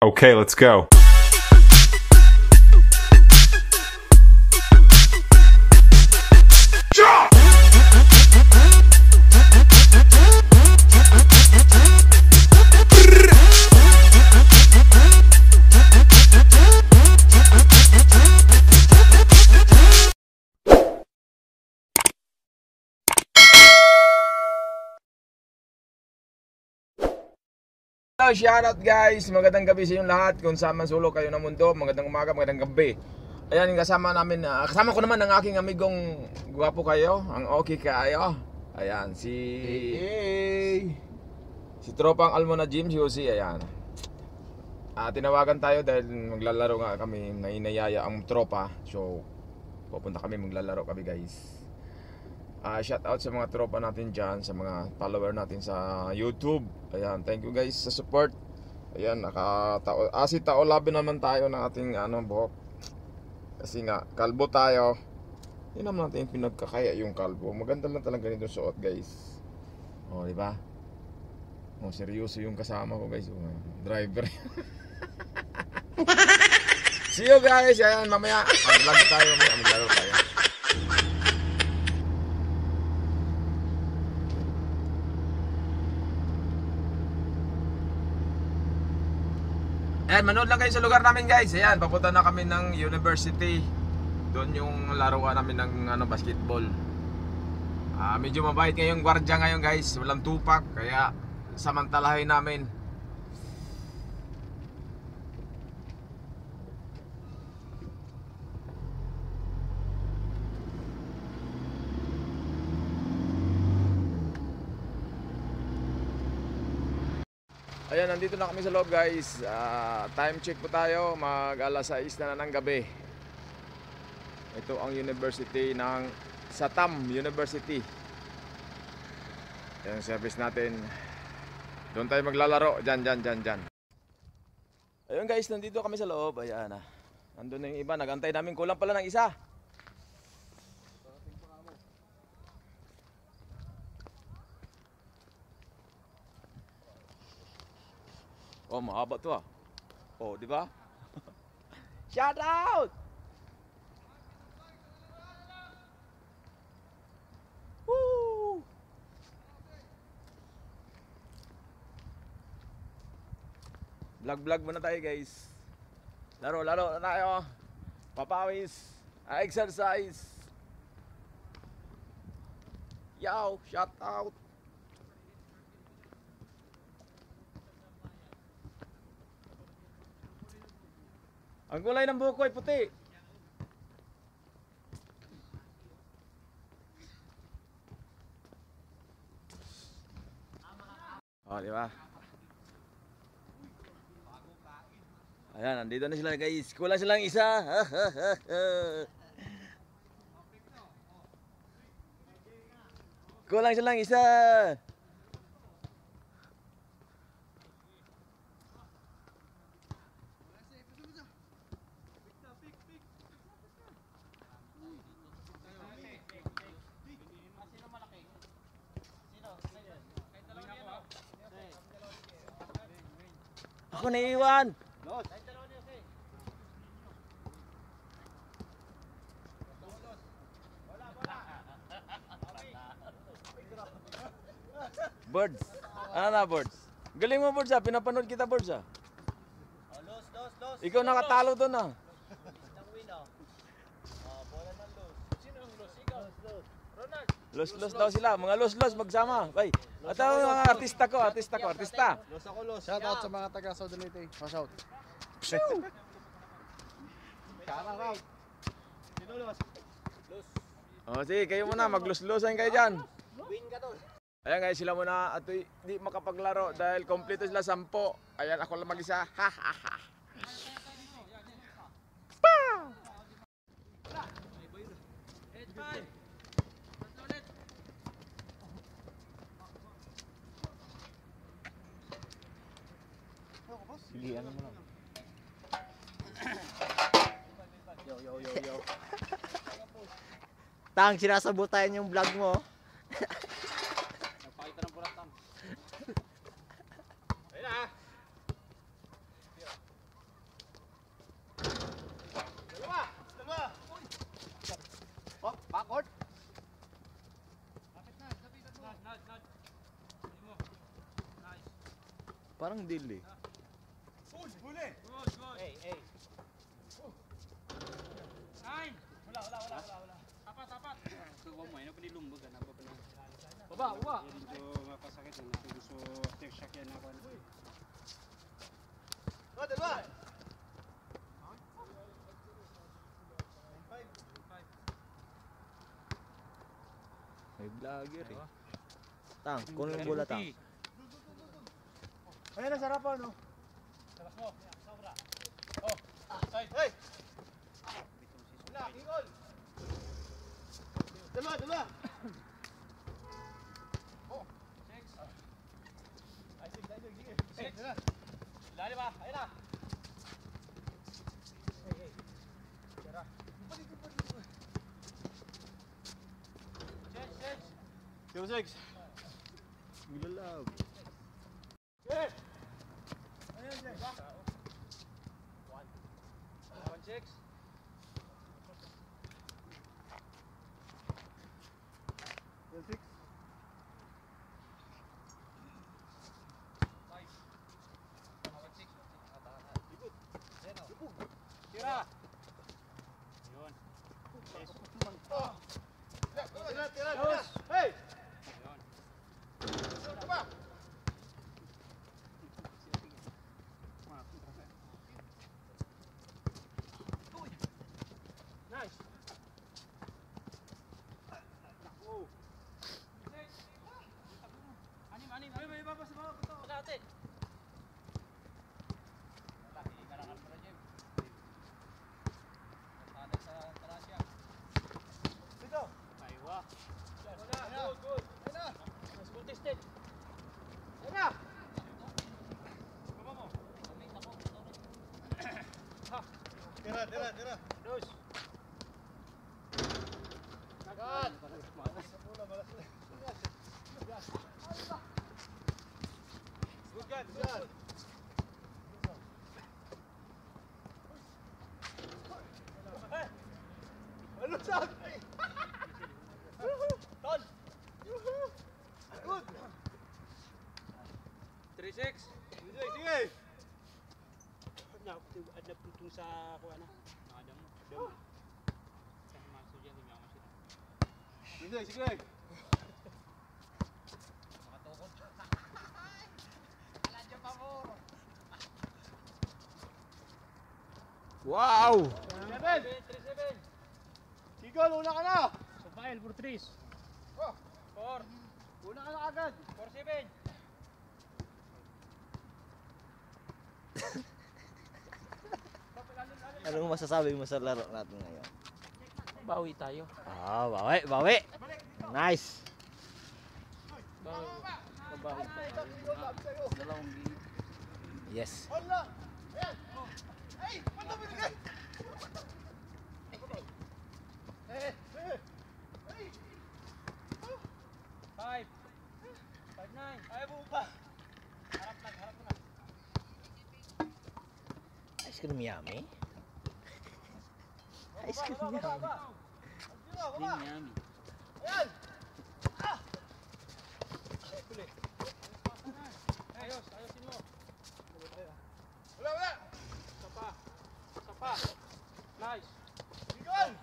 Okay, let's go. Hello, shoutout guys! Magandang gabi sa inyong lahat kung saan man sulok kayo ng mundo. Magandang umaga, magandang gabi. Ayan, kasama namin, kasama ko naman ang aking amigong gwapo kayo, ang okay kayo. Ayan, si Tropang Almona Gym, si Jose, ayan. Tinawagan tayo dahil maglalaro nga kami, may inayaya ang tropa. So, pupunta kami, maglalaro kami guys. Shout out sa mga tropa natin dyan, sa mga follower natin sa YouTube. Ayan, thank you guys sa support. Ayan, si tao labi naman tayo ng ating buhok. Kasi nga, kalbo tayo. Hindi naman natin pinagkakaya yung kalbo. Maganda lang talaga nito suot guys. O, di ba? O, seryoso yung kasama ko guys. Driver. See you guys. Ayan, mamaya mag-vlog tayo, mamaya maglaro tayo. Ayan, manood lang kayo sa lugar namin guys. Ayan, papunta na kami ng university. Doon yung laruan namin ng basketball. Medyo mabait ngayong gwardiya ngayon guys. Walang tupak, kaya samantalahin namin. Ayan, nandito na kami sa loob guys. Time check po tayo, mag alas 6 na ng gabi. Ito ang university ng Satam University. Yan ang service natin. Doon tayo maglalaro, dyan. Ayun guys, nandito kami sa loob. Ayan, nandun na yung iba, nagantay namin, kulang pala ng isa. Oh, mahaba to ah. Oh, di ba? Shout out! Woo! Vlog muna tayo guys. Laro na tayo. Papawis. Exercise. Yo, shout out. Ang kulay ng buhok ko ay puti. Oh, di ba? Ayan, nandito na sila guys. Kulang silang isa. Kulang silang isa. Ako naiiwan. Birds. Ano na birds? Galing mo birds pinapanood kita birds Ikaw nakatalo doon Los daw sila, mga los magsama. Bay. At ang mga artista. Los ako los. Shout out sa mga taga Saudanite. Shout. Shout out. Sino los? Los. Oh, sige, kayo muna maglos-losan kayo diyan. Win ka to. Ayan guys, sila muna at hindi makapaglaro dahil kompleto sila 10. Ayan, ako lang mag-isa. Pilihan mo lang. Yo. Tang, sinasabutan yung vlog mo. Nagpakita ng puratang. Ayun Parang deal eh. Baba. Medyo mapasakit na natin gusto take shock yan ako. May vlogger eh. Tang, kunin mo bola tang. Ayan na, sarap no? Dalawa. Lali ba? Ayun na. Yo, six. Gilalab. One, six. Yo, six. Tira. Yun. Tira. Hey! Nice. Anim. May baba sa baba. Punta natin. Karangan pala, Jim. Punta sa Tarasya. Dito. Aywa. Good. Ayun na. Mas contested. Ayun na. Baba mo. Tira. Dos. Agad. Good. Ano sa akin? Ton! Good! 3-6. Sige! Adap itong sa kuha na. Nakadam mo. Kasi maso dyan, hindi ako masira. Sige! Makatukod. Alam niyo pa mo! Wow! 3-7! Sigol, una ka na! Subail for 3. 4. Una ka na agad! 4-7! Anong masasabi mo sa laro natin ngayon? Bawi tayo. Bawi! Nice! Babawi tayo. Dalawang game. Yes. Hala! Ayan! Ay! Ano binigay? Five! 5-9! Ayaw mo pa! Harap mo na! Ice cream yummy? Ice cream Baba! Din yummy. Ayan! Ayosin mo! Wala! Isa pa! Nice! Bigol!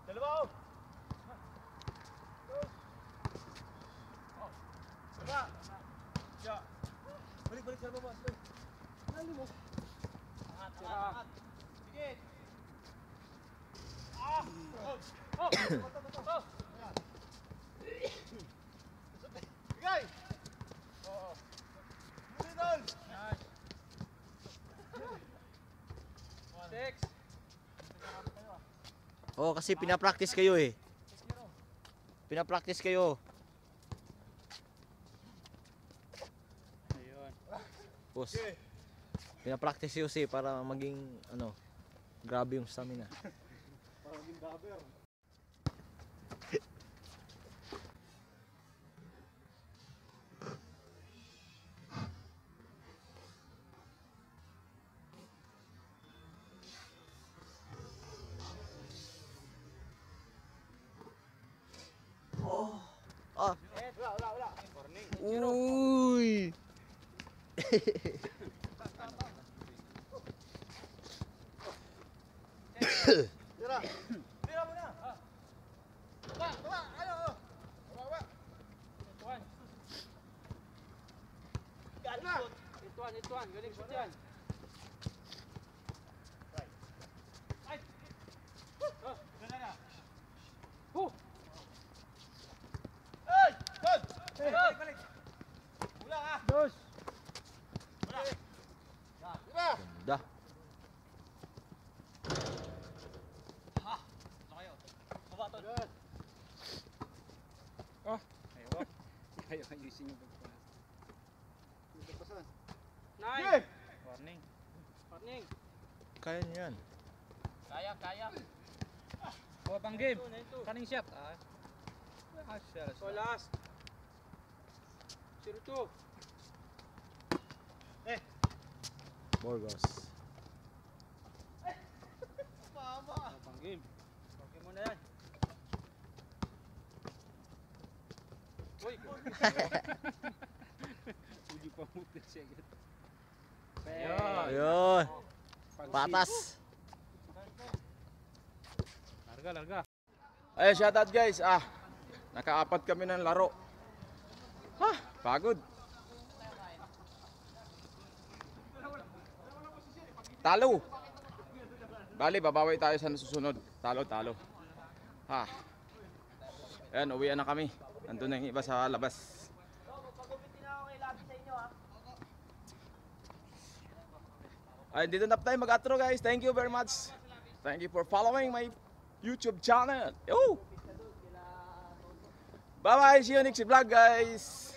Dalawa oh! Baba! Yeah. Balik sa baba. Nali mo. Angat. Sige. Bigay! Oo. Mulidol! Nice. 6. Oo, kasi pinapractice kayo eh. Pinapractice kayo. Ayun. Boss. Pinapractice kayo kasi para maging grabe yung stamina. Parang yung dabber. Ah. Wala. Uy! Ituan, galing shoot yan. Ay! Oh! Hey! Good! Hey! Balik! Ulang ah! Dos! Ulang! Ganda. Kayo. Baba to. Ayaw ayusin yung pagpapas. Nine! Nine! Warning. Warning. Kaya niyo yan. Kaya. Oh, pang game. 9-2. Kaning shot. So last. 0-2. Burgos. Mama! Oh, pang game. Okay muna yan. Uy! Hindi pa move siya agad. Ayun. Patas. Larga. Ayun, shoutout guys. Nakaapat kami ng laro. Pagod. Talo. Bali, babawi tayo sa susunod. Talo. Ayan, uwian na kami. Nandun na yung iba sa labas. Ay, dito na tayo mag-outro guys. Thank you very much. Thank you for following my YouTube channel. Yo! Bye-bye. See you next vlog guys.